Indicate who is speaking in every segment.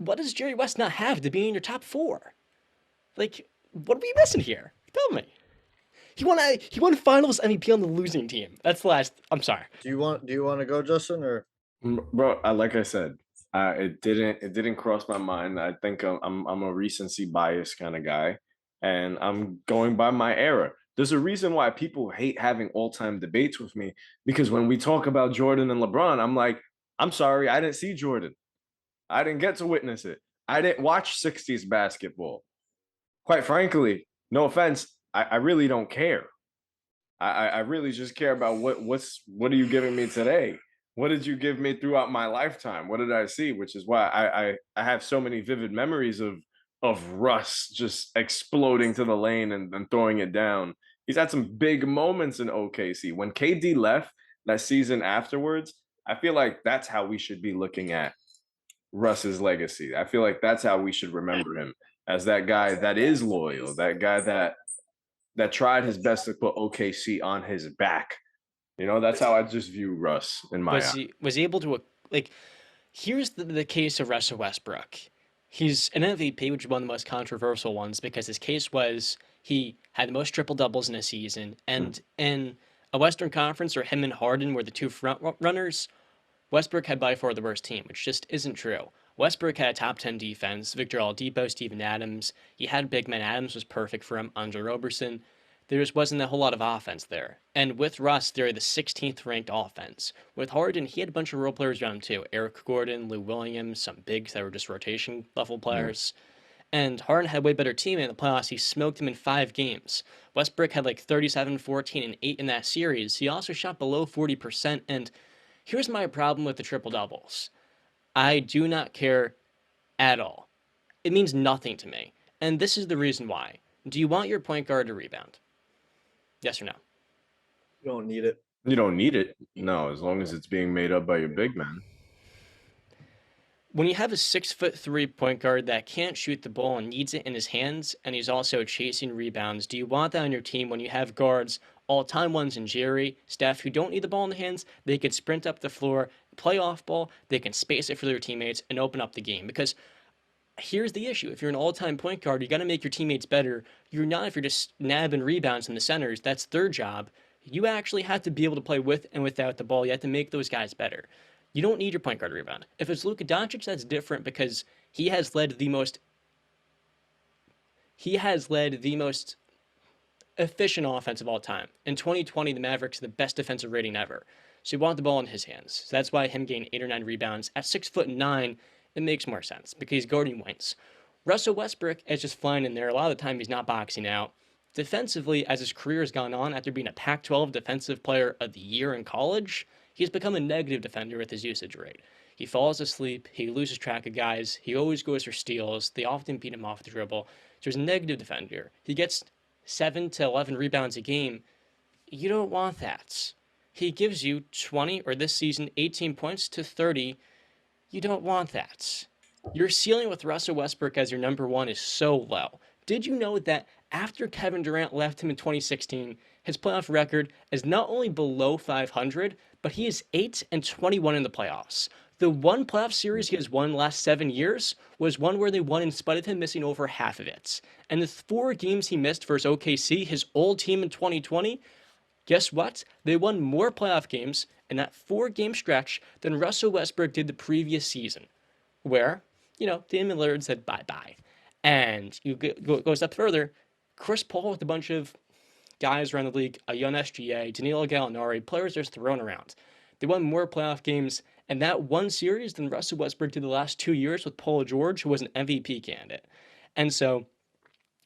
Speaker 1: what does Jerry West not have to be in your top four? Like, what are we missing here? Tell me. He won Finals MVP on the losing team. That's the last. I'm sorry.
Speaker 2: Do you want to go, Justin, or
Speaker 3: Bro, like I said, it didn't cross my mind. I think I'm a recency bias kind of guy, and I'm going by my era. There's a reason why people hate having all-time debates with me, because when we talk about Jordan and LeBron, I'm like, I'm sorry, I didn't see Jordan. I didn't get to witness it. I didn't watch 60s basketball. Quite frankly, no offense, I really don't care. I really just care about what are you giving me today? What did you give me throughout my lifetime? What did I see? Which is why I have so many vivid memories of Russ just exploding to the lane and throwing it down. He's had some big moments in OKC. When KD left that season afterwards, I feel like that's how we should be looking at Russ's legacy. I feel like that's how we should remember him, as that guy that is loyal, that guy that tried his best to put OKC on his back. That's how I just view Russ in my
Speaker 1: Was
Speaker 3: eyes.
Speaker 1: he was able to like? Here's the case of Russell Westbrook. He's an MVP, which is one of the most controversial ones because his case was he had the most triple doubles in a season,
Speaker 3: Mm.
Speaker 1: and in a Western Conference where him and Harden were the two front runners, Westbrook had by far the worst team, which just isn't true. Westbrook had a top 10 defense. Victor Oladipo, Steven Adams. He had big man. Adams was perfect for him. Andre Roberson. There just wasn't a whole lot of offense there. And with Russ, they're the 16th ranked offense. With Harden, he had a bunch of role players around him too. Eric Gordon, Lou Williams, some bigs that were just rotation level
Speaker 3: Mm.
Speaker 1: players. And Harden had a way better team in the playoffs. He smoked him in 5 games. Westbrook had like 37, 14, and 8 in that series. He also shot below 40%. And here's my problem with the triple doubles. I do not care at all. It means nothing to me. And this is the reason why. Do you want your point guard to rebound? Yes or no?
Speaker 2: you don't need it?
Speaker 3: You don't need it, no, as long as it's being made up by your big man.
Speaker 1: When you have a 6'3" point guard that can't shoot the ball and needs it in his hands, and he's also chasing rebounds, do you want that on your team when you have guards, all-time ones in Jerry, Steph, who don't need the ball in the hands? They could sprint up the floor, play off ball, they can space it for their teammates, and open up the game. Because here's the issue. If you're an all-time point guard, you got to make your teammates better. You're not if you're just nabbing rebounds in the centers. That's their job. You actually have to be able to play with and without the ball. You have to make those guys better. You don't need your point guard to rebound. If it's Luka Doncic, that's different because he has led the most efficient offense of all time. In 2020, the Mavericks the best defensive rating ever. So you want the ball in his hands. So that's why him getting 8 or 9 rebounds at 6'9", it makes more sense because he's guarding wings. Russell Westbrook is just flying in there. A lot of the time he's not boxing out. Defensively, as his career has gone on, after being a Pac-12 Defensive Player of the Year in college, he's become a negative defender with his usage rate. He falls asleep, he loses track of guys, he always goes for steals, they often beat him off the dribble. So he's a negative defender. He gets 7 to 11 rebounds a game. You don't want that. He gives you 20, or this season, 18 points to 30. You don't want that. Your ceiling with Russell Westbrook as your number one is so low. Did you know that after Kevin Durant left him in 2016, his playoff record is not only below 500, but he is 8-21 in the playoffs. The one playoff series he has won in the last 7 years was one where they won in spite of him missing over half of it. And the 4 games he missed versus OKC, his old team in 2020, guess what? They won more playoff games in that 4 game stretch than Russell Westbrook did the previous season, where, Damian Lillard said bye bye. And you go a step further, Chris Paul with a bunch of guys around the league, a young SGA, Danilo Gallinari, players just thrown around. They won more playoff games in that one series than Russell Westbrook did the last 2 years with Paul George, who was an MVP candidate. And so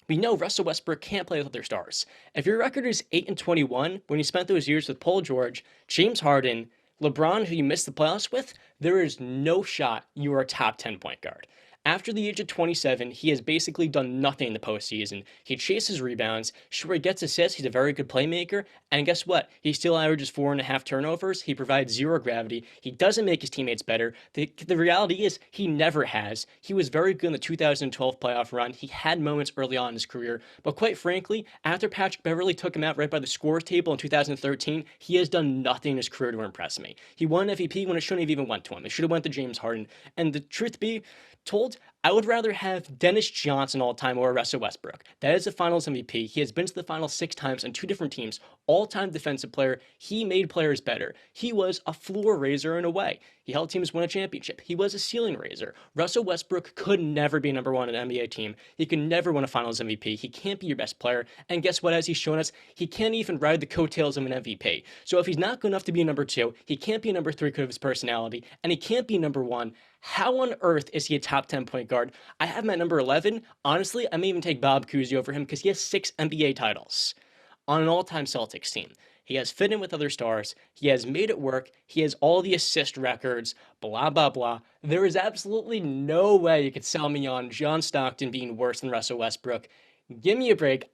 Speaker 1: we know Russell Westbrook can't play with other stars. If your record is 8-21 when you spent those years with Paul George, James Harden, LeBron, who you missed the playoffs with, there is no shot you are a top 10 point guard. After the age of 27, he has basically done nothing in the postseason. He chases rebounds. Sure, he gets assists. He's a very good playmaker. And guess what? He still averages 4.5 turnovers. He provides zero gravity. He doesn't make his teammates better. The reality is he never has. He was very good in the 2012 playoff run. He had moments early on in his career. But quite frankly, after Patrick Beverley took him out right by the scores table in 2013, he has done nothing in his career to impress me. He won MVP when it shouldn't have even went to him. It should have went to James Harden. And the truth be, told I would rather have Dennis Johnson all time or Russell Westbrook. That is a Finals MVP. He has been to the Finals 6 times on 2 different teams. All-time defensive player. He made players better. He was a floor raiser in a way. He helped teams win a championship. He was a ceiling raiser. Russell Westbrook could never be number one in an NBA team. He could never win a Finals MVP. He can't be your best player. And guess what? As he's shown us, he can't even ride the coattails of an MVP. So if he's not good enough to be number two, he can't be number three because of his personality, and he can't be number one. How on earth is he a top 10 point guard? I have him at number 11. Honestly, I may even take Bob Cousy over him because he has 6 NBA titles on an all-time Celtics team. He has fit in with other stars. He has made it work. He has all the assist records, blah, blah, blah. There is absolutely no way you could sell me on John Stockton being worse than Russell Westbrook. Give me a break.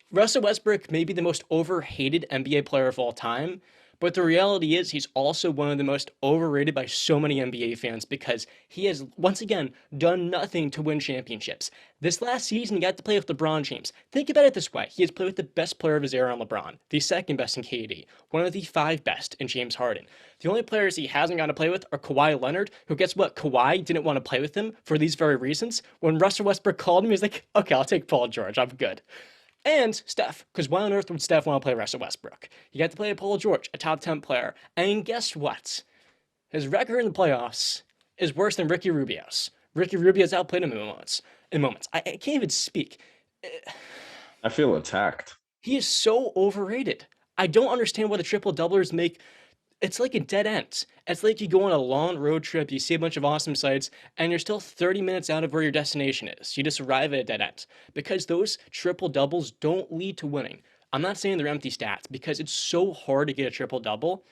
Speaker 1: Russell Westbrook may be the most overhated NBA player of all time, but the reality is he's also one of the most overrated by so many NBA fans because he has, once again, done nothing to win championships. This last season, he got to play with LeBron James. Think about it this way. He has played with the best player of his era in LeBron, the second best in KD, one of the 5 best in James Harden. The only players he hasn't got to play with are Kawhi Leonard, who, guess what? Kawhi didn't want to play with him for these very reasons. When Russell Westbrook called him, he was like, okay, I'll take Paul George. I'm good. And Steph, because why on earth would Steph want to play Russell Westbrook? You got to play Paul George, a top 10 player. And guess what? His record in the playoffs is worse than Ricky Rubio's. Ricky Rubio's outplayed him in moments. I can't even speak.
Speaker 3: I feel attacked.
Speaker 1: He is so overrated. I don't understand why the triple doublers make. It's like a dead end. It's like you go on a long road trip, you see a bunch of awesome sights, and you're still 30 minutes out of where your destination is. You just arrive at a dead end. Because those triple doubles don't lead to winning. I'm not saying they're empty stats, because it's so hard to get a triple double.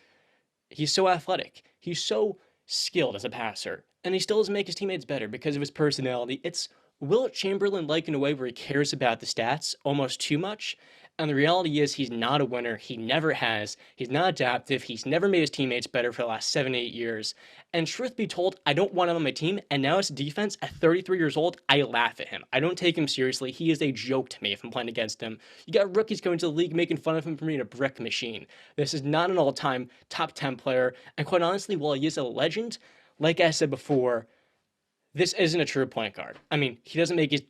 Speaker 1: He's so athletic. He's so skilled as a passer. And he still doesn't make his teammates better because of his personality. It's Wilt Chamberlain like in a way where he cares about the stats almost too much. And the reality is he's not a winner. He never has. He's not adaptive. He's never made his teammates better for the last 7, 8 years. And truth be told, I don't want him on my team. And now as defense, at 33 years old, I laugh at him. I don't take him seriously. He is a joke to me if I'm playing against him. You got rookies going to the league making fun of him for being a brick machine. This is not an all-time top 10 player. And quite honestly, while he is a legend, like I said before, this isn't a true point guard. I mean, he doesn't make his.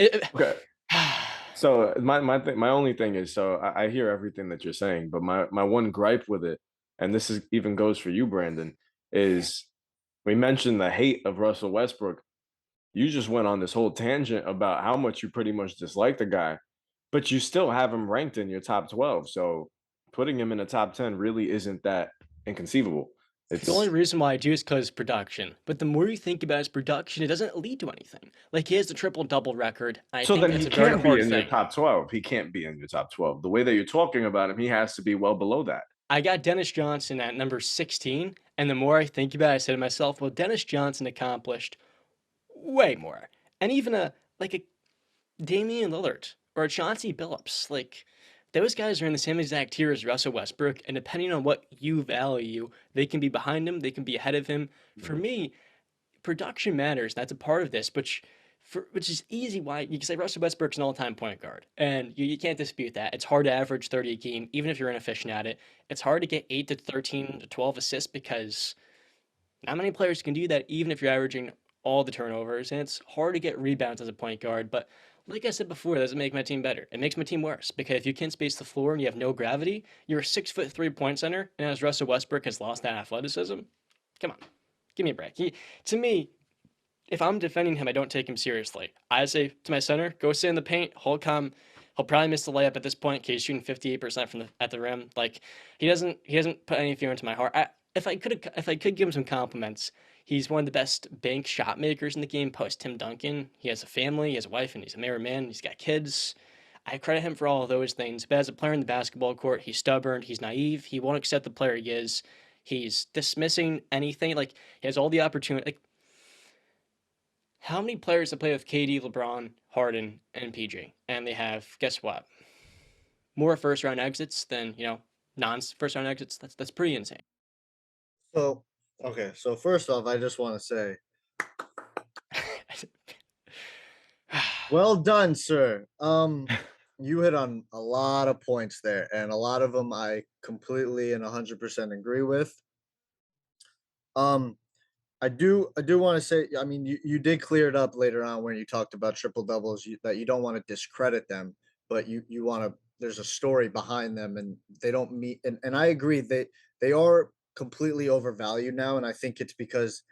Speaker 3: Okay. So my only thing is, so I hear everything that you're saying, but my one gripe with it, and this is even goes for you, Brandon, is we mentioned the hate of Russell Westbrook. You just went on this whole tangent about how much you pretty much dislike the guy, but you still have him ranked in your top 12. So putting him in the top 10 really isn't that inconceivable.
Speaker 1: The only
Speaker 3: It's
Speaker 1: reason why I do is because production. But the more you think about his production, it doesn't lead to anything. Like he has the triple double record. I
Speaker 3: so
Speaker 1: think
Speaker 3: then
Speaker 1: that's
Speaker 3: he
Speaker 1: a very
Speaker 3: can't be
Speaker 1: hard
Speaker 3: in your
Speaker 1: thing.
Speaker 3: top 12. He can't be in your top 12. The way that you're talking about him, he has to be well below that.
Speaker 1: I got Dennis Johnson at number 16, and the more I think about it, I say to myself, well, Dennis Johnson accomplished way more. And even a Damian Lillard or a Chauncey Billups, like those guys are in the same exact tier as Russell Westbrook, and depending on what you value, they can be behind him, they can be ahead of him. For
Speaker 3: Mhm.
Speaker 1: me, production matters. That's a part of this, which is easy. Why you can say Russell Westbrook's an all-time point guard, and you can't dispute that. It's hard to average 30 a game, even if you're inefficient at it. It's hard to get 8 to 13 to 12 assists because not many players can do that, even if you're averaging all the turnovers. And it's hard to get rebounds as a point guard. But like I said before, that doesn't make my team better. It makes my team worse because if you can't space the floor and you have no gravity, you're a 6'3" 3-point center. And as Russell Westbrook has lost that athleticism, come on, give me a break. To me, if I'm defending him, I don't take him seriously. I say to my center, go sit in the paint, hold calm. He'll probably miss the layup at this point because he's shooting 58% from at the rim. Like he doesn't put any fear into my heart. If I could give him some compliments, he's one of the best bank shot makers in the game post Tim Duncan. He has a family, he has a wife, and he's a married man. He's got kids. I credit him for all of those things. But as a player in the basketball court, he's stubborn, he's naive, he won't accept the player he is. He's dismissing anything. Like he has all the opportunity. Like how many players have played with KD, LeBron, Harden, and PG, and they have guess what? More first round exits than non first round exits. That's pretty insane.
Speaker 2: So, okay. So first off, I just want to say, well done, sir. You hit on a lot of points there, and a lot of them I completely and 100% agree with. Um, I do want to say, I mean, you did clear it up later on when you talked about triple doubles, that you don't want to discredit them, but you want to, there's a story behind them, and they don't meet, and I agree, they are completely overvalued now, and I think it's because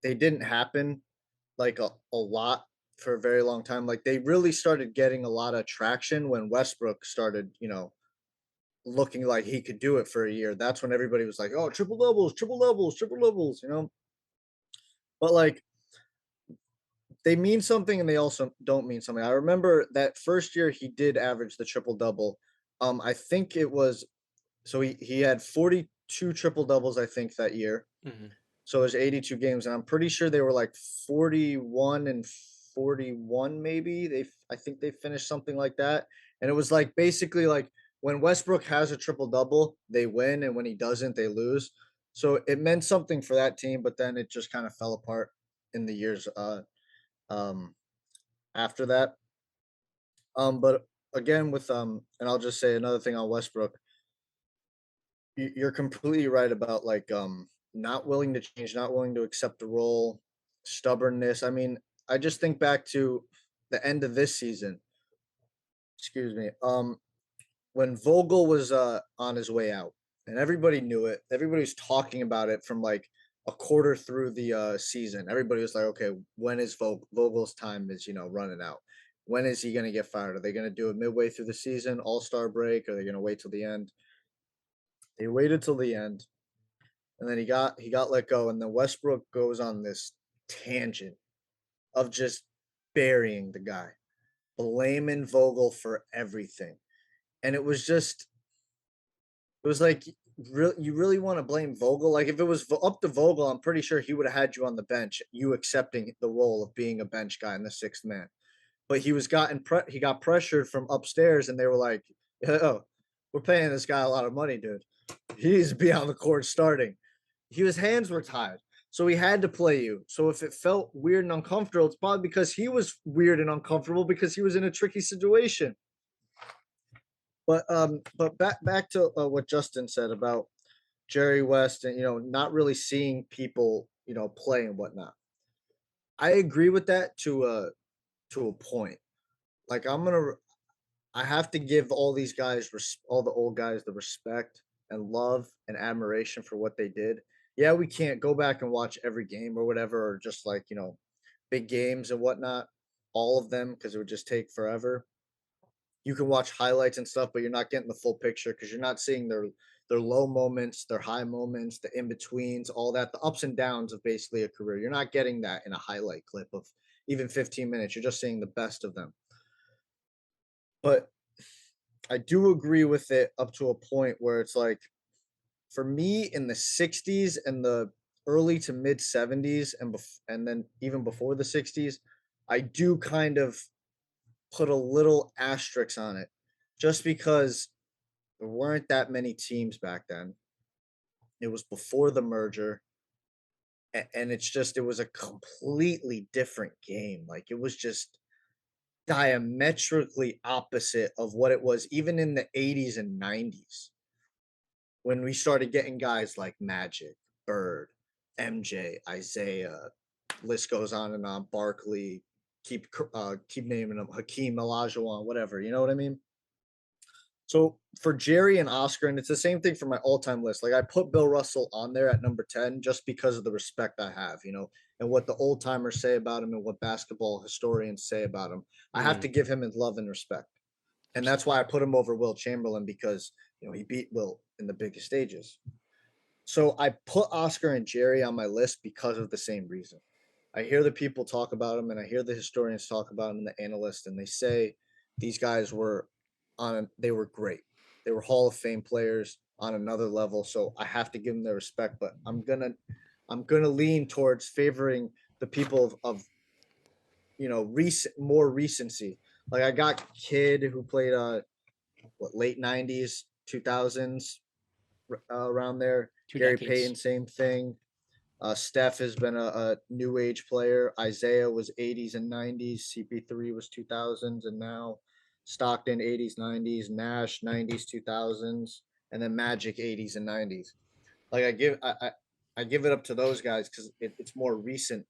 Speaker 2: they didn't happen like a lot for a very long time. Like they really started getting a lot of traction when Westbrook started, looking like he could do it for a year. That's when everybody was like, "Oh, triple doubles, triple doubles, triple doubles," But like they mean something and they also don't mean something. I remember that first year he did average the triple double. I think it was, so he had 42 triple doubles, I think, that year.
Speaker 1: Hmm.
Speaker 2: So there's 82 games, and I'm pretty sure they were like 41 and 41, maybe. I think they finished something like that. And it was like basically like when Westbrook has a triple double, they win, and when he doesn't, they lose. So it meant something for that team, but then it just kind of fell apart in the years um after that. But again with and I'll just say another thing on Westbrook. You're completely right about like not willing to change, not willing to accept the role, stubbornness. I mean, I just think back to the end of this season. Excuse me. When Vogel was on his way out, and everybody knew it. Everybody was talking about it from like a quarter through the season. Everybody was like, "Okay, when is Vogel's time is running out? When is he going to get fired? Are they going to do it midway through the season, All Star break? Or are they going to wait till the end?" They waited till the end, and then he got let go, and then Westbrook goes on this tangent of just burying the guy, blaming Vogel for everything, and it was like, you really want to blame Vogel? Like if it was up to Vogel, I'm pretty sure he would have had you on the bench, you accepting the role of being a bench guy in the sixth man. But he got pressured from upstairs, and they were like, "Oh, we're paying this guy a lot of money, dude. He needs to be on the court starting." His hands were tied, so he had to play you. So if it felt weird and uncomfortable, it's probably because he was weird and uncomfortable because he was in a tricky situation. But back to what Justin said about Jerry West and not really seeing people play and whatnot. I agree with that to a point. Like I have to give all these guys, all the old guys, the respect and love and admiration for what they did. Yeah, we can't go back and watch every game or whatever, or just like big games and whatnot, all of them, because it would just take forever. You can watch highlights and stuff, but you're not getting the full picture because you're not seeing their low moments, their high moments, the in betweens, all that, the ups and downs of basically a career. You're not getting that in a highlight clip of even 15 minutes. You're just seeing the best of them. But I do agree with it up to a point where it's like, for me in the 60s and the early to mid 70s and then even before the 60s, I do kind of put a little asterisk on it just because there weren't that many teams back then. It was before the merger, and it was a completely different game. Like it was just diametrically opposite of what it was even in the 80s and 90s when we started getting guys like Magic, Bird, MJ, Isaiah, list goes on and on, Barkley, keep naming them, Hakeem Olajuwon, whatever, you know what I mean? So for Jerry and Oscar, and it's the same thing for my all-time list. Like I put Bill Russell on there at number 10 just because of the respect I have, and what the old timers say about him and what basketball historians say about him. I have to
Speaker 1: Mm.
Speaker 2: give him his love and respect. And that's why I put him over Will Chamberlain, because he beat Will in the biggest stages. So I put Oscar and Jerry on my list because of the same reason. I hear the people talk about him, and I hear the historians talk about him and the analysts, and they say these guys were they were great. They were Hall of Fame players on another level. So I have to give them their respect, but I'm gonna lean towards favoring the people of more recency. Like I got Kid, who played late 90s, 2000s, around there.
Speaker 1: Two
Speaker 2: Gary
Speaker 1: decades.
Speaker 2: Payton, same thing. Steph has been a new age player. Isaiah was 80s and 90s. CP3 was 2000s, and now Stockton 80s, 90s, Nash 90s, 2000s, and then Magic 80s and 90s. Like I give it up to those guys because it's more recent